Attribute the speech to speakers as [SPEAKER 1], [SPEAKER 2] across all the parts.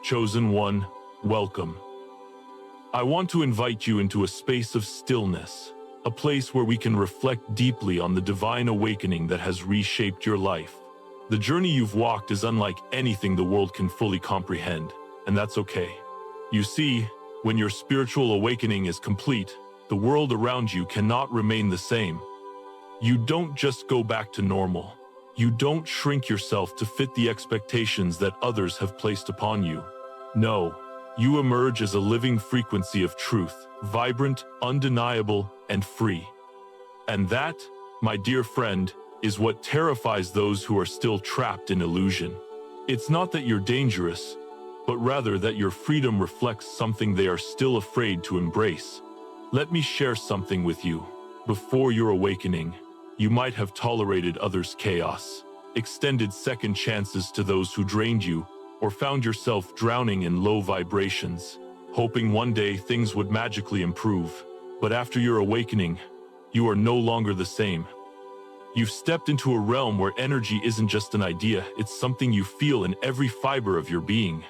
[SPEAKER 1] Chosen one, welcome. I want to invite you into a space of stillness, a place where we can reflect deeply on the divine awakening that has reshaped your life. The journey you've walked is unlike anything the world can fully comprehend, and that's okay. You see, when your spiritual awakening is complete, the world around you cannot remain the same. You don't just go back to normal. You don't shrink yourself to fit the expectations that others have placed upon you. No, you emerge as a living frequency of truth, vibrant, undeniable, and free. And that, my dear friend, is what terrifies those who are still trapped in illusion. It's not that you're dangerous, but rather that your freedom reflects something they are still afraid to embrace. Let me share something with you. Before your awakening, you might have tolerated others' chaos, extended second chances to those who drained you, or found yourself drowning in low vibrations, hoping one day things would magically improve. But after your awakening, you are no longer the same. You've stepped into a realm where energy isn't just an idea, it's something you feel in every fiber of your being.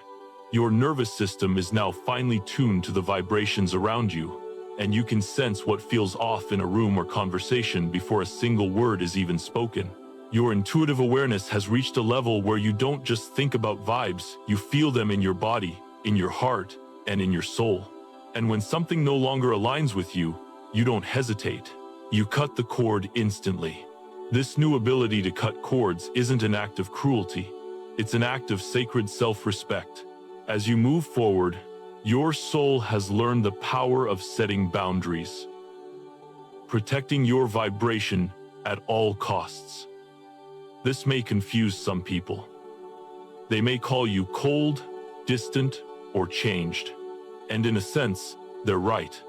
[SPEAKER 1] Your nervous system is now finely tuned to the vibrations around you, and you can sense what feels off in a room or conversation before a single word is even spoken. Your intuitive awareness has reached a level where you don't just think about vibes, you feel them in your body, in your heart, and in your soul. And when something no longer aligns with you, you don't hesitate. You cut the cord instantly. This new ability to cut cords isn't an act of cruelty. It's an act of sacred self-respect. As you move forward, your soul has learned the power of setting boundaries, protecting your vibration at all costs. This may confuse some people. They may call you cold, distant, or changed. And in a sense, they're right.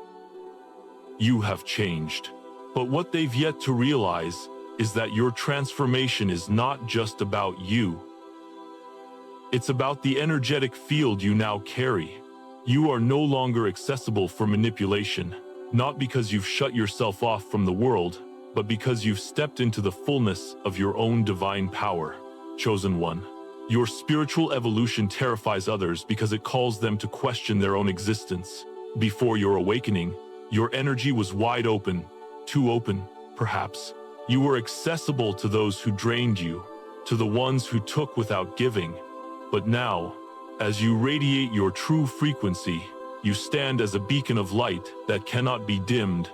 [SPEAKER 1] You have changed. But what they've yet to realize is that your transformation is not just about you. It's about the energetic field you now carry. You are no longer accessible for manipulation, not because you've shut yourself off from the world, but because you've stepped into the fullness of your own divine power. Chosen one, your spiritual evolution terrifies others because it calls them to question their own existence. Before your awakening, your energy was wide open, too open, perhaps. You were accessible to those who drained you, to the ones who took without giving. But now, as you radiate your true frequency, you stand as a beacon of light that cannot be dimmed.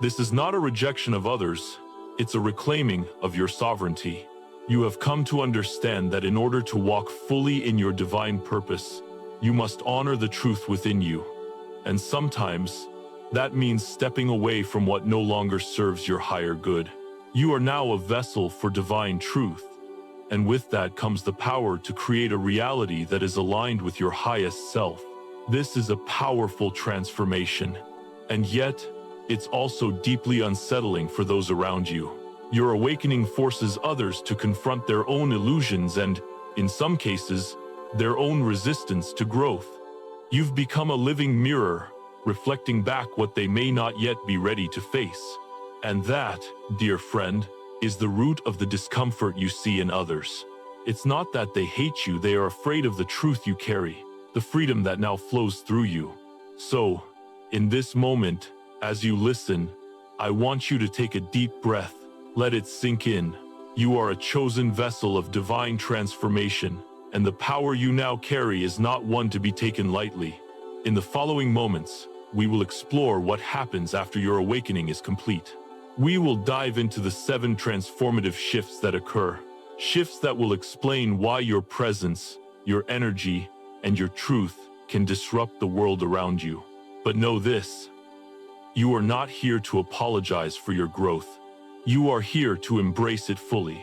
[SPEAKER 1] This is not a rejection of others, it's a reclaiming of your sovereignty. You have come to understand that in order to walk fully in your divine purpose, you must honor the truth within you. And sometimes, that means stepping away from what no longer serves your higher good. You are now a vessel for divine truth, and with that comes the power to create a reality that is aligned with your highest self. This is a powerful transformation, and yet, it's also deeply unsettling for those around you. Your awakening forces others to confront their own illusions and, in some cases, their own resistance to growth. You've become a living mirror, reflecting back what they may not yet be ready to face. And that, dear friend, is the root of the discomfort you see in others. It's not that they hate you, they are afraid of the truth you carry, the freedom that now flows through you. So, in this moment, as you listen, I want you to take a deep breath. Let it sink in. You are a chosen vessel of divine transformation, and the power you now carry is not one to be taken lightly. In the following moments, we will explore what happens after your awakening is complete. We will dive into the 7 transformative shifts that occur, shifts that will explain why your presence, your energy, and your truth can disrupt the world around you. But know this: you are not here to apologize for your growth. You are here to embrace it fully,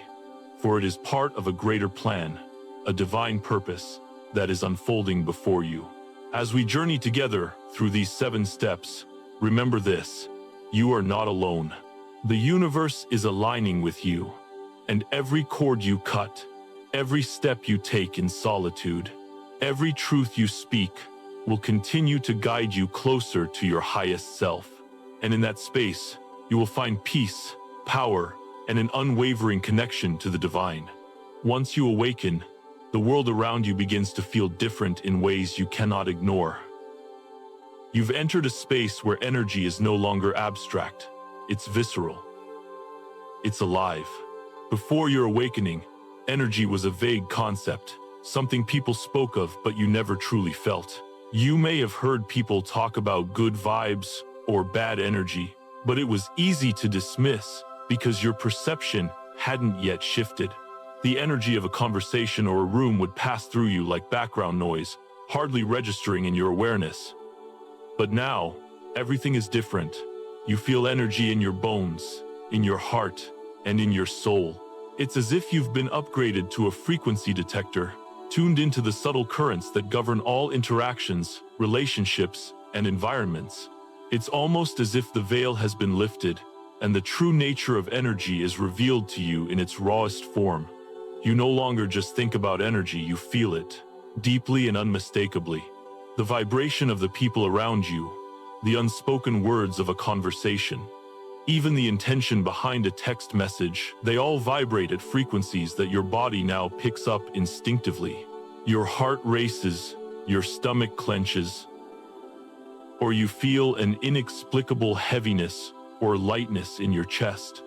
[SPEAKER 1] for it is part of a greater plan, a divine purpose that is unfolding before you. As we journey together through these 7 steps, remember this: you are not alone. The universe is aligning with you, and every cord you cut, every step you take in solitude, every truth you speak will continue to guide you closer to your highest self. And in that space, you will find peace, power, and an unwavering connection to the divine. Once you awaken, the world around you begins to feel different in ways you cannot ignore. You've entered a space where energy is no longer abstract. It's visceral. It's alive. Before your awakening, energy was a vague concept, something people spoke of but you never truly felt. You may have heard people talk about good vibes or bad energy, but it was easy to dismiss because your perception hadn't yet shifted. The energy of a conversation or a room would pass through you like background noise, hardly registering in your awareness. But now, everything is different. You feel energy in your bones, in your heart, and in your soul. It's as if you've been upgraded to a frequency detector, tuned into the subtle currents that govern all interactions, relationships, and environments. It's almost as if the veil has been lifted, and the true nature of energy is revealed to you in its rawest form. You no longer just think about energy, you feel it, deeply and unmistakably. The vibration of the people around you, the unspoken words of a conversation, even the intention behind a text message, they all vibrate at frequencies that your body now picks up instinctively. Your heart races, your stomach clenches, or you feel an inexplicable heaviness or lightness in your chest.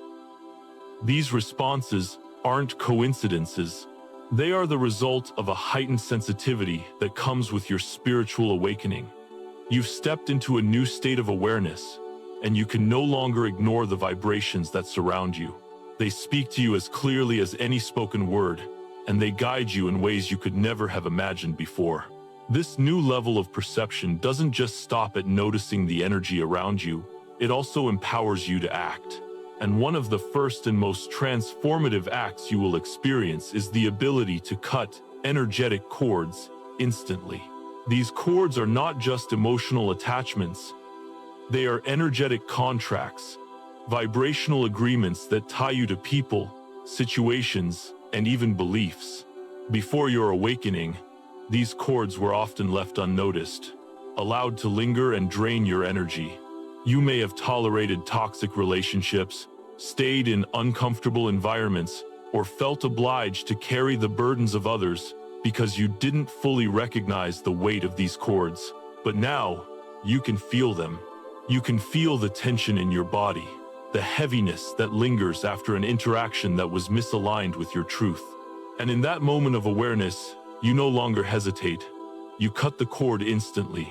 [SPEAKER 1] These responses aren't coincidences. They are the result of a heightened sensitivity that comes with your spiritual awakening. You've stepped into a new state of awareness, and you can no longer ignore the vibrations that surround you. They speak to you as clearly as any spoken word, and they guide you in ways you could never have imagined before. This new level of perception doesn't just stop at noticing the energy around you, it also empowers you to act. And one of the first and most transformative acts you will experience is the ability to cut energetic cords instantly. These cords are not just emotional attachments, they are energetic contracts, vibrational agreements that tie you to people, situations, and even beliefs. Before your awakening, these cords were often left unnoticed, allowed to linger and drain your energy. You may have tolerated toxic relationships, stayed in uncomfortable environments, or felt obliged to carry the burdens of others because you didn't fully recognize the weight of these cords. But now, you can feel them. You can feel the tension in your body, the heaviness that lingers after an interaction that was misaligned with your truth. And in that moment of awareness, you no longer hesitate. You cut the cord instantly.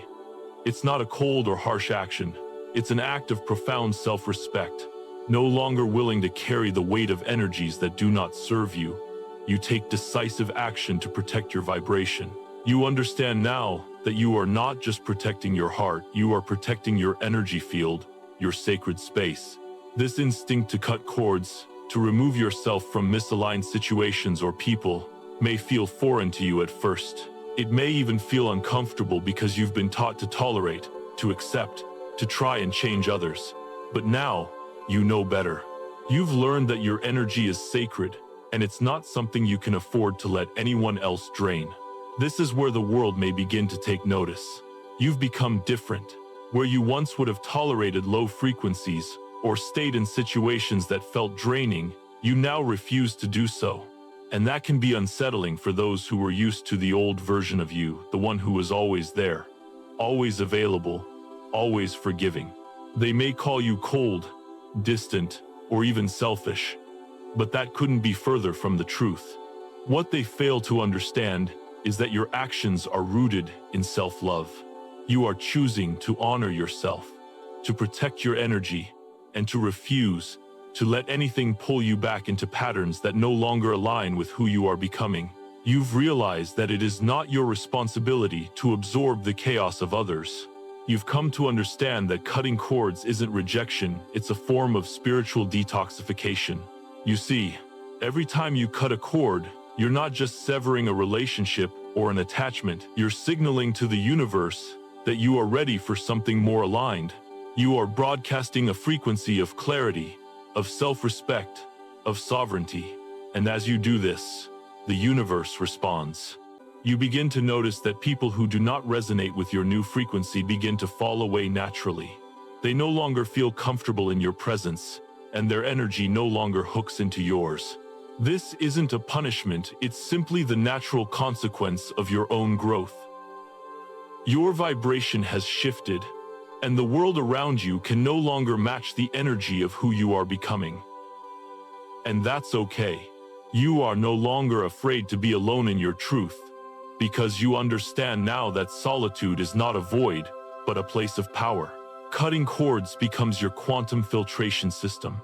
[SPEAKER 1] It's not a cold or harsh action. It's an act of profound self-respect. No longer willing to carry the weight of energies that do not serve you, you take decisive action to protect your vibration. You understand now that you are not just protecting your heart, you are protecting your energy field, your sacred space. This instinct to cut cords, to remove yourself from misaligned situations or people, may feel foreign to you at first. It may even feel uncomfortable because you've been taught to tolerate, to accept, to try and change others. But now, you know better. You've learned that your energy is sacred, and it's not something you can afford to let anyone else drain. This is where the world may begin to take notice. You've become different. Where you once would have tolerated low frequencies or stayed in situations that felt draining, you now refuse to do so. And that can be unsettling for those who were used to the old version of you, the one who was always there, always available, always forgiving. They may call you cold, distant, or even selfish, but that couldn't be further from the truth. What they fail to understand is that your actions are rooted in self-love. You are choosing to honor yourself, to protect your energy, and to refuse to let anything pull you back into patterns that no longer align with who you are becoming. You've realized that it is not your responsibility to absorb the chaos of others. You've come to understand that cutting cords isn't rejection, it's a form of spiritual detoxification. You see, every time you cut a cord, you're not just severing a relationship or an attachment, you're signaling to the universe that you are ready for something more aligned. You are broadcasting a frequency of clarity, of self-respect, of sovereignty. And as you do this, the universe responds. You begin to notice that people who do not resonate with your new frequency begin to fall away naturally. They no longer feel comfortable in your presence, and their energy no longer hooks into yours. This isn't a punishment, it's simply the natural consequence of your own growth. Your vibration has shifted, and the world around you can no longer match the energy of who you are becoming. And that's okay. You are no longer afraid to be alone in your truth, because you understand now that solitude is not a void, but a place of power. Cutting cords becomes your quantum filtration system.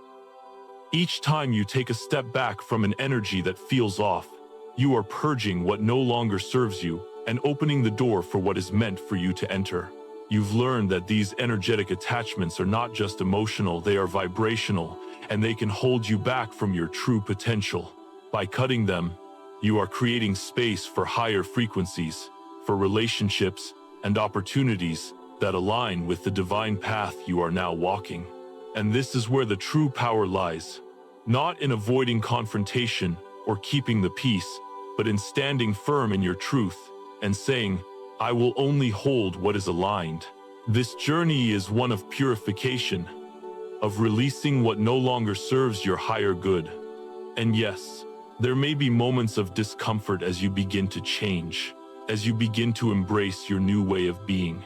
[SPEAKER 1] Each time you take a step back from an energy that feels off, you are purging what no longer serves you and opening the door for what is meant for you to enter. You've learned that these energetic attachments are not just emotional, they are vibrational, and they can hold you back from your true potential. By cutting them, you are creating space for higher frequencies, for relationships and opportunities that align with the divine path you are now walking. And this is where the true power lies, not in avoiding confrontation or keeping the peace, but in standing firm in your truth and saying, I will only hold what is aligned. This journey is one of purification, of releasing what no longer serves your higher good. And yes, there may be moments of discomfort as you begin to change, as you begin to embrace your new way of being.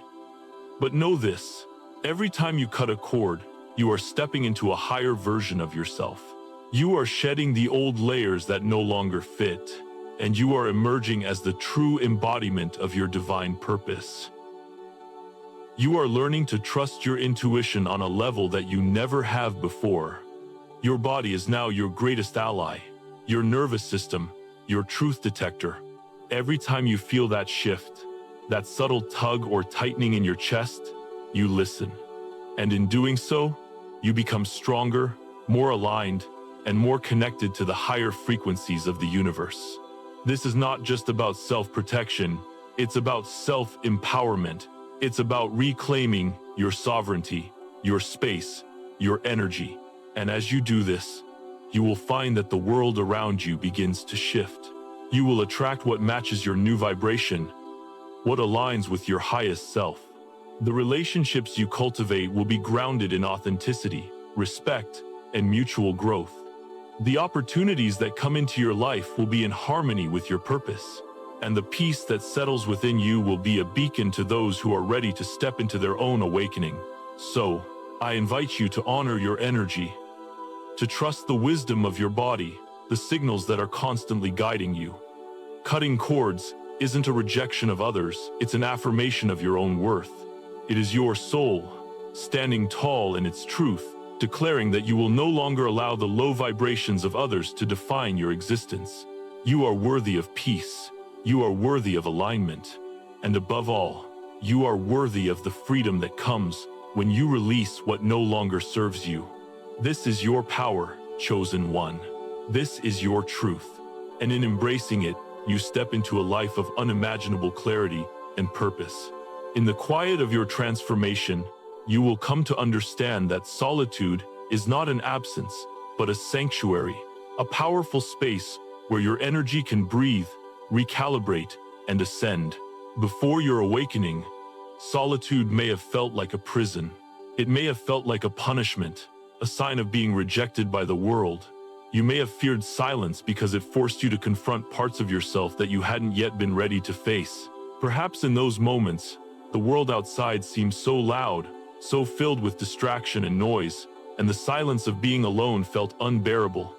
[SPEAKER 1] But know this, every time you cut a cord, you are stepping into a higher version of yourself. You are shedding the old layers that no longer fit, and you are emerging as the true embodiment of your divine purpose. You are learning to trust your intuition on a level that you never have before. Your body is now your greatest ally, your nervous system, your truth detector. Every time you feel that shift, that subtle tug or tightening in your chest, you listen. And in doing so, you become stronger, more aligned, and more connected to the higher frequencies of the universe. This is not just about self-protection, it's about self-empowerment. It's about reclaiming your sovereignty, your space, your energy. And as you do this, you will find that the world around you begins to shift. You will attract what matches your new vibration, what aligns with your highest self. The relationships you cultivate will be grounded in authenticity, respect, and mutual growth. The opportunities that come into your life will be in harmony with your purpose, and the peace that settles within you will be a beacon to those who are ready to step into their own awakening. So, I invite you to honor your energy, to trust the wisdom of your body, the signals that are constantly guiding you. Cutting cords isn't a rejection of others, it's an affirmation of your own worth. It is your soul, standing tall in its truth, declaring that you will no longer allow the low vibrations of others to define your existence. You are worthy of peace. You are worthy of alignment. And above all, you are worthy of the freedom that comes when you release what no longer serves you. This is your power, chosen one. This is your truth. And in embracing it, you step into a life of unimaginable clarity and purpose. In the quiet of your transformation, you will come to understand that solitude is not an absence, but a sanctuary, a powerful space where your energy can breathe, recalibrate, and ascend. Before your awakening, solitude may have felt like a prison. It may have felt like a punishment, a sign of being rejected by the world. You may have feared silence because it forced you to confront parts of yourself that you hadn't yet been ready to face. Perhaps in those moments, the world outside seemed so loud, so filled with distraction and noise, and the silence of being alone felt unbearable.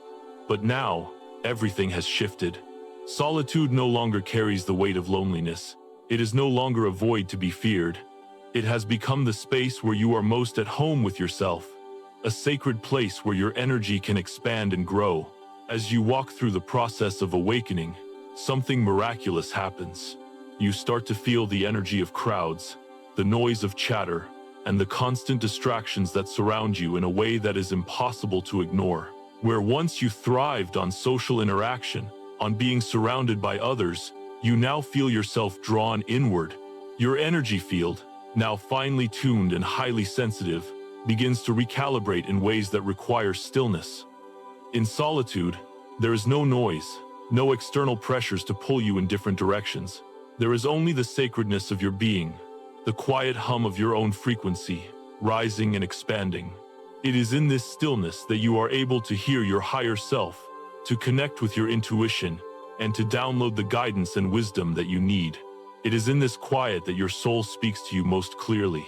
[SPEAKER 1] But now, everything has shifted. Solitude no longer carries the weight of loneliness. It is no longer a void to be feared. It has become the space where you are most at home with yourself, a sacred place where your energy can expand and grow. As you walk through the process of awakening, something miraculous happens. You start to feel the energy of crowds, the noise of chatter, and the constant distractions that surround you in a way that is impossible to ignore. Where once you thrived on social interaction, on being surrounded by others, you now feel yourself drawn inward. Your energy field, now finely tuned and highly sensitive, begins to recalibrate in ways that require stillness. In solitude, there is no noise, no external pressures to pull you in different directions. There is only the sacredness of your being, the quiet hum of your own frequency, rising and expanding. It is in this stillness that you are able to hear your higher self, to connect with your intuition, and to download the guidance and wisdom that you need. It is in this quiet that your soul speaks to you most clearly.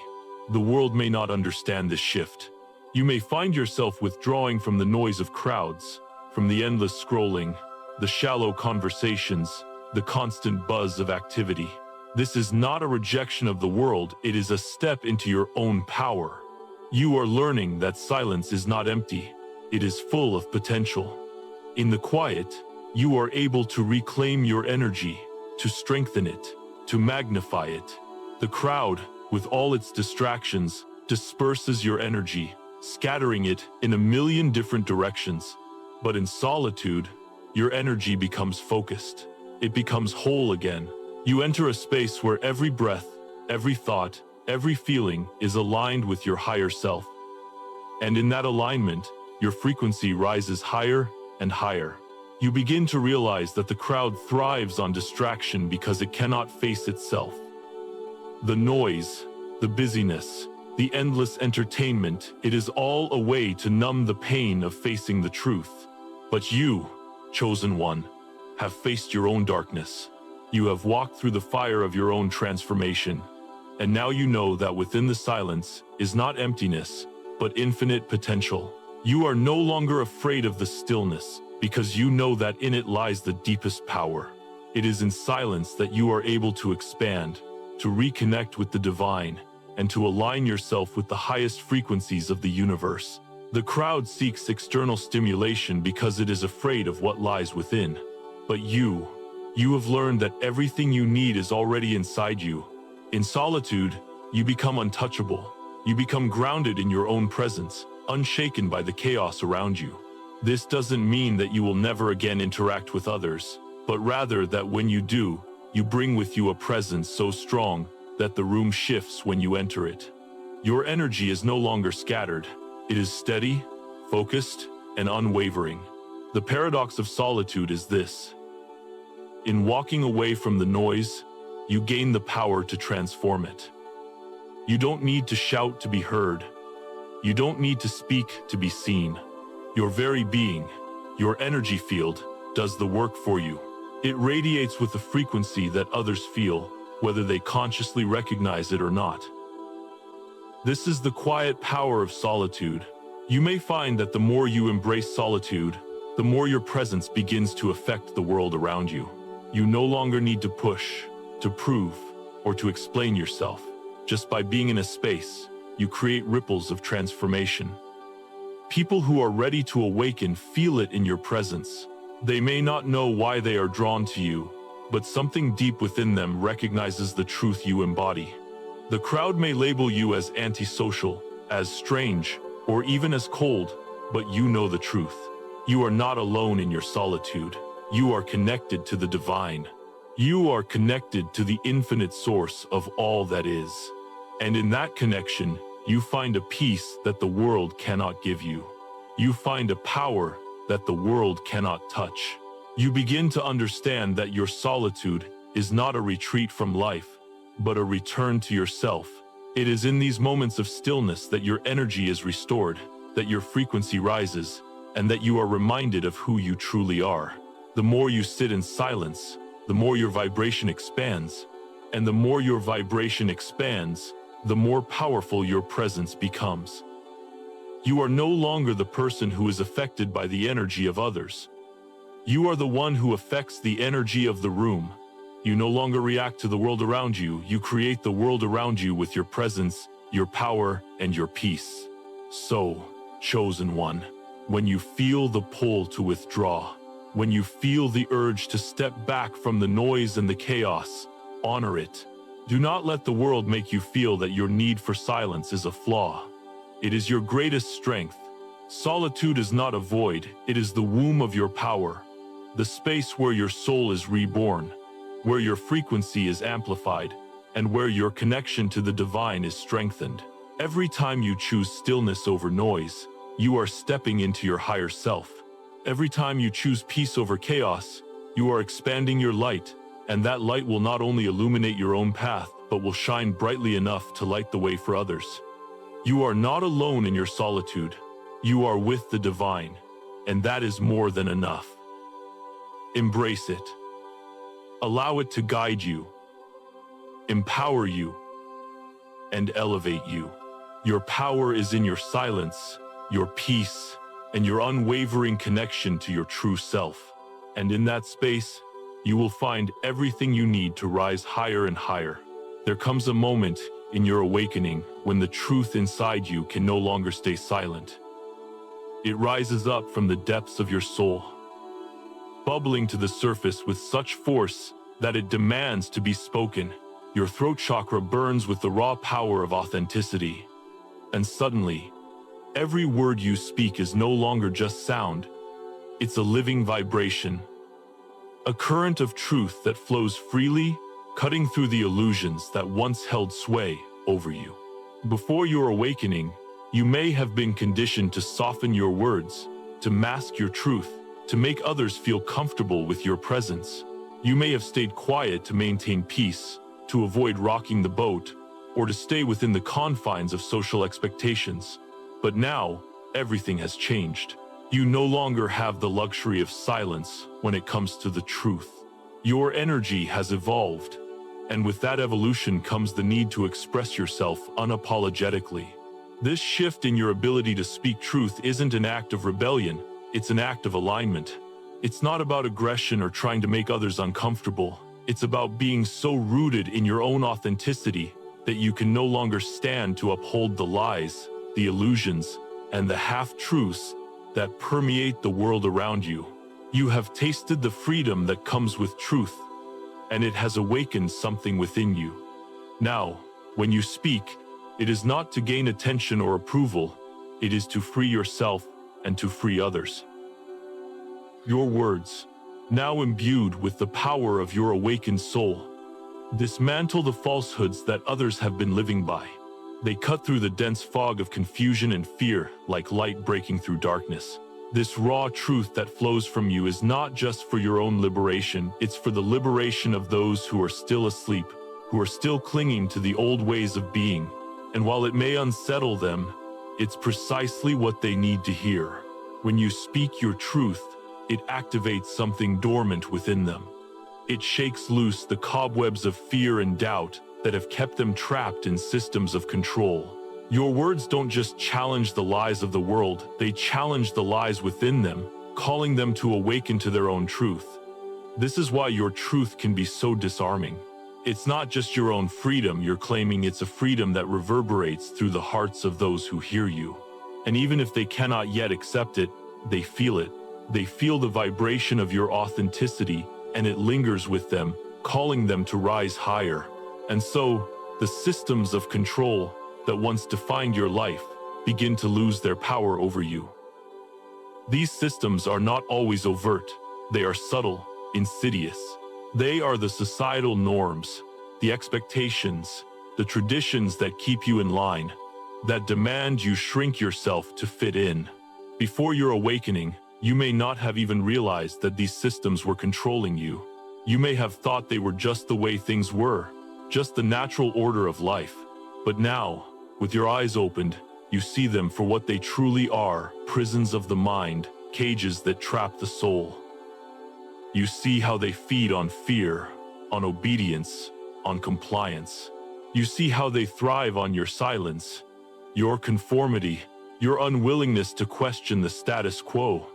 [SPEAKER 1] The world may not understand this shift. You may find yourself withdrawing from the noise of crowds, from the endless scrolling, the shallow conversations, the constant buzz of activity. This is not a rejection of the world, it is a step into your own power. You are learning that silence is not empty, it is full of potential. In the quiet, you are able to reclaim your energy, to strengthen it, to magnify it. The crowd, with all its distractions, disperses your energy, scattering it in a million different directions. But in solitude, your energy becomes focused. It becomes whole again. You enter a space where every breath, every thought, every feeling is aligned with your higher self. And in that alignment, your frequency rises higher and higher. You begin to realize that the crowd thrives on distraction because it cannot face itself. The noise, the busyness, the endless entertainment, it is all a way to numb the pain of facing the truth. But you, chosen one, have faced your own darkness. You have walked through the fire of your own transformation. And now you know that within the silence is not emptiness, but infinite potential. You are no longer afraid of the stillness, because you know that in it lies the deepest power. It is in silence that you are able to expand, to reconnect with the divine, and to align yourself with the highest frequencies of the universe. The crowd seeks external stimulation because it is afraid of what lies within. But you have learned that everything you need is already inside you. In solitude, you become untouchable. You become grounded in your own presence, unshaken by the chaos around you. This doesn't mean that you will never again interact with others, but rather that when you do, you bring with you a presence so strong that the room shifts when you enter it. Your energy is no longer scattered. It is steady, focused, and unwavering. The paradox of solitude is this. In walking away from the noise, you gain the power to transform it. You don't need to shout to be heard. You don't need to speak to be seen. Your very being, your energy field, does the work for you. It radiates with a frequency that others feel, whether they consciously recognize it or not. This is the quiet power of solitude. You may find that the more you embrace solitude, the more your presence begins to affect the world around you. You no longer need to push, to prove, or to explain yourself. Just by being in a space, you create ripples of transformation. People who are ready to awaken feel it in your presence. They may not know why they are drawn to you, but something deep within them recognizes the truth you embody. The crowd may label you as antisocial, as strange, or even as cold, but you know the truth. You are not alone in your solitude. You are connected to the divine. You are connected to the infinite source of all that is. And in that connection, you find a peace that the world cannot give you. You find a power that the world cannot touch. You begin to understand that your solitude is not a retreat from life, but a return to yourself. It is in these moments of stillness that your energy is restored, that your frequency rises, and that you are reminded of who you truly are. The more you sit in silence, the more your vibration expands, and the more your vibration expands, the more powerful your presence becomes. You are no longer the person who is affected by the energy of others. You are the one who affects the energy of the room. You no longer react to the world around you. You create the world around you with your presence, your power, and your peace. So, chosen one, when you feel the pull to withdraw, when you feel the urge to step back from the noise and the chaos, honor it. Do not let the world make you feel that your need for silence is a flaw. It is your greatest strength. Solitude is not a void, it is the womb of your power, the space where your soul is reborn, where your frequency is amplified, and where your connection to the divine is strengthened. Every time you choose stillness over noise, you are stepping into your higher self. Every time you choose peace over chaos, you are expanding your light, and that light will not only illuminate your own path, but will shine brightly enough to light the way for others. You are not alone in your solitude. You are with the divine, and that is more than enough. Embrace it. Allow it to guide you, empower you, and elevate you. Your power is in your silence, your peace, and your unwavering connection to your true self. And in that space, you will find everything you need to rise higher and higher. There comes a moment in your awakening when the truth inside you can no longer stay silent. It rises up from the depths of your soul, bubbling to the surface with such force that it demands to be spoken. Your throat chakra burns with the raw power of authenticity. And suddenly, every word you speak is no longer just sound. It's a living vibration, a current of truth that flows freely, cutting through the illusions that once held sway over you. Before your awakening, you may have been conditioned to soften your words, to mask your truth, to make others feel comfortable with your presence. You may have stayed quiet to maintain peace, to avoid rocking the boat, or to stay within the confines of social expectations. But now, everything has changed. You no longer have the luxury of silence when it comes to the truth. Your energy has evolved, and with that evolution comes the need to express yourself unapologetically. This shift in your ability to speak truth isn't an act of rebellion, it's an act of alignment. It's not about aggression or trying to make others uncomfortable. It's about being so rooted in your own authenticity that you can no longer stand to uphold the lies, the illusions, and the half-truths that permeate the world around you. You have tasted the freedom that comes with truth, and it has awakened something within you. Now, when you speak, it is not to gain attention or approval, it is to free yourself and to free others. Your words, now imbued with the power of your awakened soul, dismantle the falsehoods that others have been living by. They cut through the dense fog of confusion and fear like light breaking through darkness. This raw truth that flows from you is not just for your own liberation, it's for the liberation of those who are still asleep, who are still clinging to the old ways of being. And while it may unsettle them, it's precisely what they need to hear. When you speak your truth, it activates something dormant within them. It shakes loose the cobwebs of fear and doubt that have kept them trapped in systems of control. Your words don't just challenge the lies of the world, they challenge the lies within them, calling them to awaken to their own truth. This is why your truth can be so disarming. It's not just your own freedom you're claiming, it's a freedom that reverberates through the hearts of those who hear you. And even if they cannot yet accept it, they feel it. They feel the vibration of your authenticity, and it lingers with them, calling them to rise higher. And so, the systems of control that once defined your life begin to lose their power over you. These systems are not always overt, they are subtle, insidious. They are the societal norms, the expectations, the traditions that keep you in line, that demand you shrink yourself to fit in. Before your awakening, you may not have even realized that these systems were controlling you. You may have thought they were just the way things were, just the natural order of life. But now, with your eyes opened, you see them for what they truly are, prisons of the mind, cages that trap the soul. You see how they feed on fear, on obedience, on compliance. You see how they thrive on your silence, your conformity, your unwillingness to question the status quo.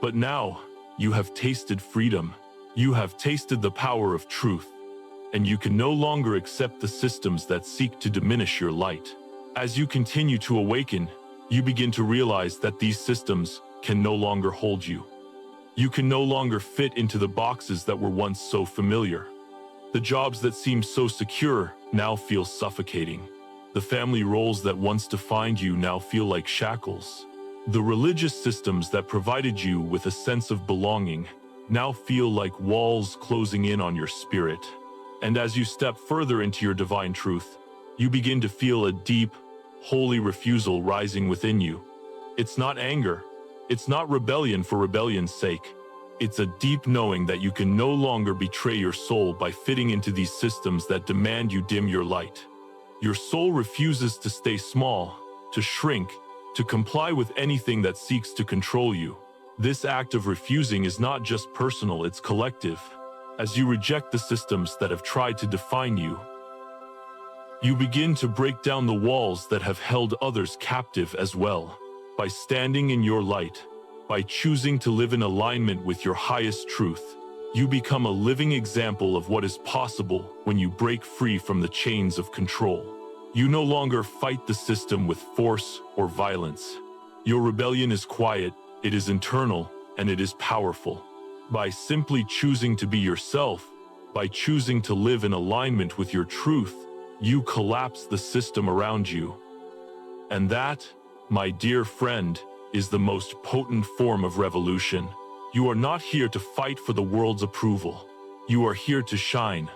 [SPEAKER 1] But now, you have tasted freedom. You have tasted the power of truth, and you can no longer accept the systems that seek to diminish your light. As you continue to awaken, you begin to realize that these systems can no longer hold you. You can no longer fit into the boxes that were once so familiar. The jobs that seemed so secure now feel suffocating. The family roles that once defined you now feel like shackles. The religious systems that provided you with a sense of belonging now feel like walls closing in on your spirit. And as you step further into your divine truth, you begin to feel a deep, holy refusal rising within you. It's not anger. It's not rebellion for rebellion's sake. It's a deep knowing that you can no longer betray your soul by fitting into these systems that demand you dim your light. Your soul refuses to stay small, to shrink, to comply with anything that seeks to control you. This act of refusing is not just personal, it's collective. As you reject the systems that have tried to define you, you begin to break down the walls that have held others captive as well. By standing in your light, by choosing to live in alignment with your highest truth, you become a living example of what is possible when you break free from the chains of control. You no longer fight the system with force or violence. Your rebellion is quiet, it is internal, and it is powerful. By simply choosing to be yourself, by choosing to live in alignment with your truth, you collapse the system around you. And that, my dear friend, is the most potent form of revolution. You are not here to fight for the world's approval. You are here to shine,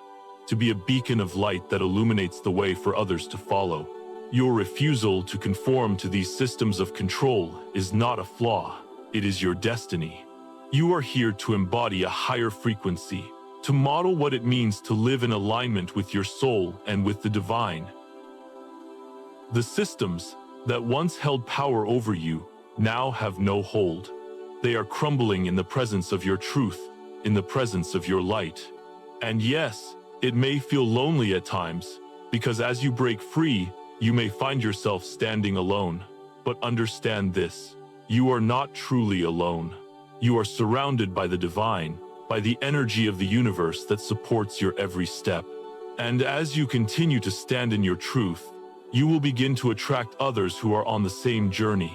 [SPEAKER 1] to be a beacon of light that illuminates the way for others to follow. Your refusal to conform to these systems of control is not a flaw, it is your destiny. You are here to embody a higher frequency, to model what it means to live in alignment with your soul and with the divine. The systems that once held power over you now have no hold. They are crumbling in the presence of your truth, in the presence of your light. And yes, it may feel lonely at times, because as you break free, you may find yourself standing alone. But understand this, you are not truly alone. You are surrounded by the divine, by the energy of the universe that supports your every step. And as you continue to stand in your truth, you will begin to attract others who are on the same journey.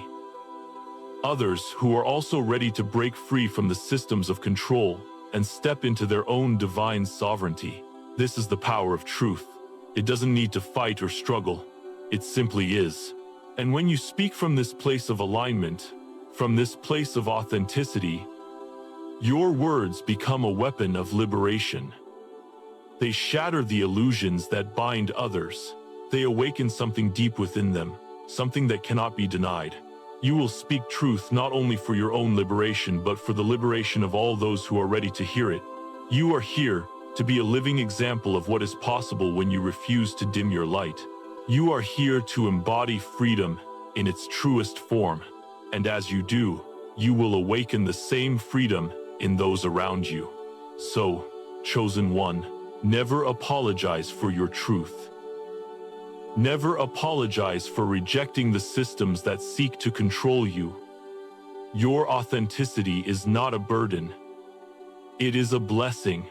[SPEAKER 1] Others who are also ready to break free from the systems of control and step into their own divine sovereignty. This is the power of truth. It doesn't need to fight or struggle. It simply is. And when you speak from this place of alignment, from this place of authenticity, your words become a weapon of liberation. They shatter the illusions that bind others. They awaken something deep within them, something that cannot be denied. You will speak truth not only for your own liberation, but for the liberation of all those who are ready to hear it. You are here to be a living example of what is possible when you refuse to dim your light. You are here to embody freedom in its truest form. And as you do, you will awaken the same freedom in those around you. So, chosen one, never apologize for your truth. Never apologize for rejecting the systems that seek to control you. Your authenticity is not a burden. It is a blessing.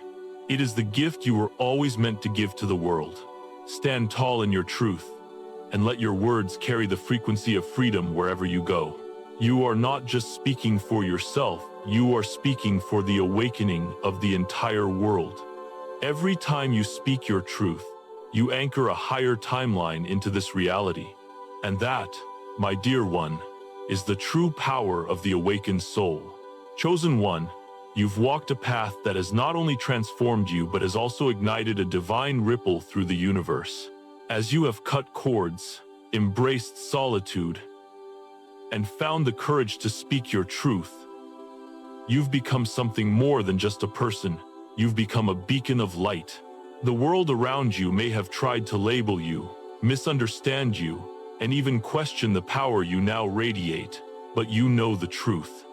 [SPEAKER 1] It is the gift you were always meant to give to the world. Stand tall in your truth, and let your words carry the frequency of freedom wherever you go. You are not just speaking for yourself, you are speaking for the awakening of the entire world. Every time you speak your truth, you anchor a higher timeline into this reality. And that, my dear one, is the true power of the awakened soul. Chosen one, you've walked a path that has not only transformed you but has also ignited a divine ripple through the universe. As you have cut cords, embraced solitude, and found the courage to speak your truth, you've become something more than just a person. You've become a beacon of light. The world around you may have tried to label you, misunderstand you, and even question the power you now radiate, but you know the truth.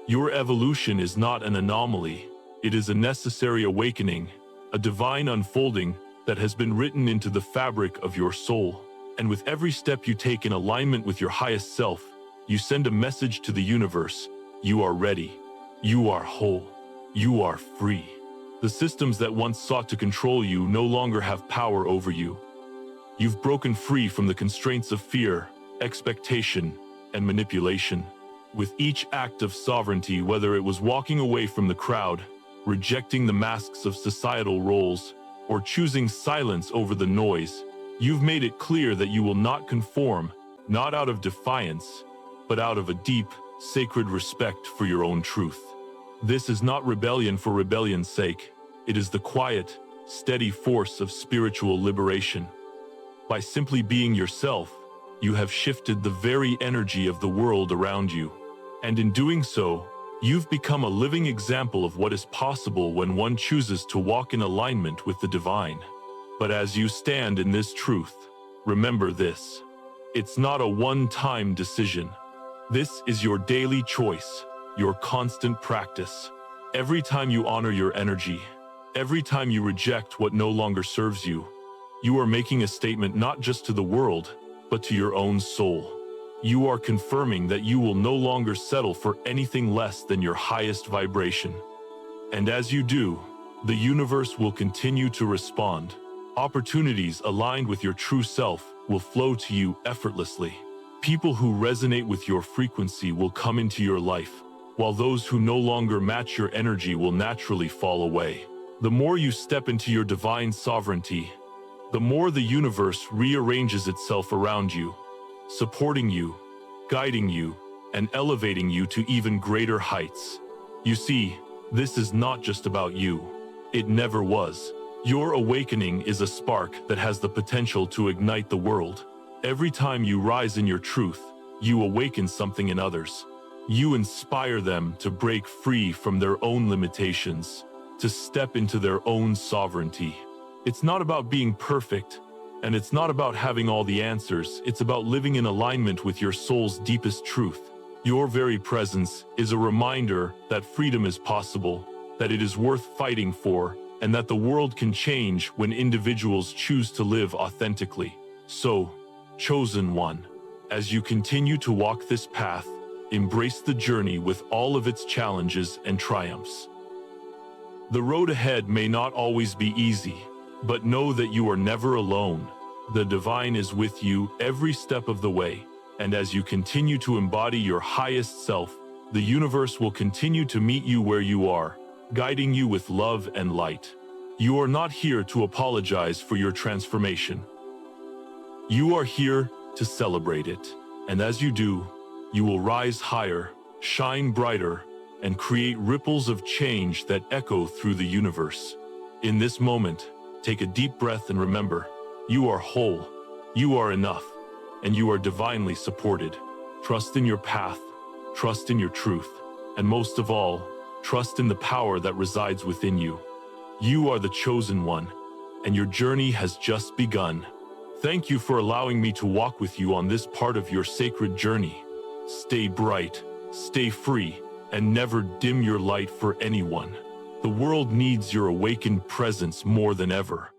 [SPEAKER 1] Your evolution is not an anomaly. It is a necessary awakening, a divine unfolding that has been written into the fabric of your soul. And with every step you take in alignment with your highest self, you send a message to the universe. You are ready. You are whole. You are free. The systems that once sought to control you no longer have power over you. You've broken free from the constraints of fear, expectation, and manipulation. With each act of sovereignty, whether it was walking away from the crowd, rejecting the masks of societal roles, or choosing silence over the noise, you've made it clear that you will not conform, not out of defiance, but out of a deep, sacred respect for your own truth. This is not rebellion for rebellion's sake. It is the quiet, steady force of spiritual liberation. By simply being yourself, you have shifted the very energy of the world around you. And in doing so, you've become a living example of what is possible when one chooses to walk in alignment with the divine. But as you stand in this truth, remember this: it's not a one-time decision. This is your daily choice. your constant practice. Every time you honor your energy, every time you reject what no longer serves you, you are making a statement not just to the world, but to your own soul. You are confirming that you will no longer settle for anything less than your highest vibration. And as you do, the universe will continue to respond. Opportunities aligned with your true self will flow to you effortlessly. People who resonate with your frequency will come into your life, while those who no longer match your energy will naturally fall away. The more you step into your divine sovereignty, the more the universe rearranges itself around you, supporting you, guiding you, and elevating you to even greater heights. You see, this is not just about you. It never was. Your awakening is a spark that has the potential to ignite the world. Every time you rise in your truth, you awaken something in others. You inspire them to break free from their own limitations, to step into their own sovereignty. It's not about being perfect, and it's not about having all the answers. It's about living in alignment with your soul's deepest truth. Your very presence is a reminder that freedom is possible, that it is worth fighting for, and that the world can change when individuals choose to live authentically. So, chosen one, as you continue to walk this path, embrace the journey with all of its challenges and triumphs. The road ahead may not always be easy, but know that you are never alone. The divine is with you every step of the way, and as you continue to embody your highest self, the universe will continue to meet you where you are, guiding you with love and light. You are not here to apologize for your transformation. You are here to celebrate it, and as you do, you will rise higher, shine brighter, and create ripples of change that echo through the universe. In this moment, take a deep breath and remember, you are whole, you are enough, and you are divinely supported. Trust in your path, trust in your truth, and most of all, trust in the power that resides within you. You are the chosen one, and your journey has just begun. Thank you for allowing me to walk with you on this part of your sacred journey. Stay bright, stay free, and never dim your light for anyone. The world needs your awakened presence more than ever.